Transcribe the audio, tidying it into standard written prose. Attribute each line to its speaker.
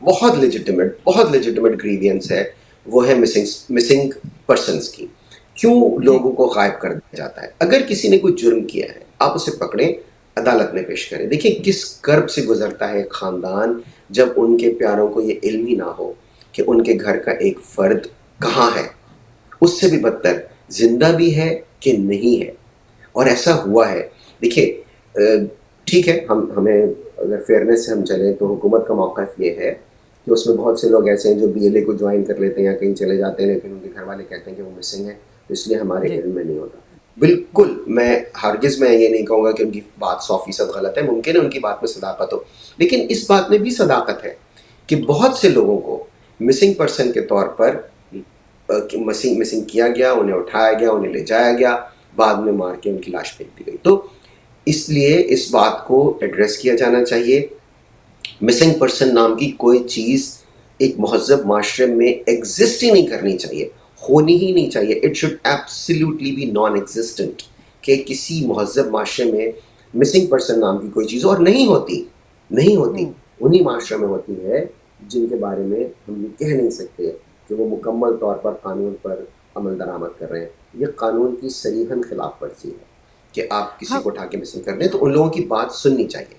Speaker 1: بہت legitimate grievance ہے، وہ ہے مسنگ پرسنس کی. کیوں
Speaker 2: جی
Speaker 1: لوگوں کو غائب کر دیا جاتا ہے؟ اگر کسی نے کوئی جرم کیا ہے آپ اسے پکڑیں، عدالت میں پیش کریں. دیکھیں کس کرب سے گزرتا ہے ایک خاندان جب ان کے پیاروں کو یہ علم ہی نہ ہو کہ ان کے گھر کا ایک فرد کہاں ہے، اس سے بھی بدتر زندہ بھی ہے کہ نہیں ہے. اور ایسا ہوا ہے. دیکھیے ٹھیک ہے، ہمیں اگر فیئرنیس سے ہم چلیں تو حکومت کا موقف یہ ہے کہ اس میں بہت سے لوگ ایسے ہیں جو BLA کو جوائن کر لیتے ہیں یا کہیں چلے جاتے ہیں، لیکن ان کے گھر والے کہتے ہیں کہ وہ مسنگ ہے، تو اس لیے ہمارے
Speaker 2: جی
Speaker 1: علم میں نہیں ہوتا. بالکل میں ہرگز میں یہ نہیں کہوں گا کہ ان کی بات 100% غلط ہے، ممکن ہے ان کی بات میں صداقت ہو، لیکن اس بات میں بھی صداقت ہے کہ بہت سے لوگوں کو مسنگ پرسن کے طور پر مسنگ کیا گیا، انہیں اٹھایا گیا، انہیں لے جایا گیا، بعد میں مار کے ان کی لاش پھینک دی گئی. تو اس لیے اس بات کو ایڈریس کیا جانا چاہیے. مسنگ پرسن نام کی کوئی چیز ایک مہذب معاشرے میں ایگزسٹ ہی نہیں کرنی چاہیے، ہونی ہی نہیں چاہیے. It should absolutely be non existent کہ کسی مہذب معاشرے میں مسنگ پرسن نام کی کوئی چیز، اور نہیں ہوتی انہی معاشرے میں ہوتی ہے جن کے بارے میں ہم یہ کہہ نہیں سکتے کہ وہ مکمل طور پر قانون پر عمل درآمد کر رہے ہیں. یہ قانون کی صریحاً خلاف ورزی ہے کہ آپ کسی
Speaker 2: ہم
Speaker 1: کو اٹھا کے مسنگ کر دیں، تو ان لوگوں کی بات سننی چاہیے.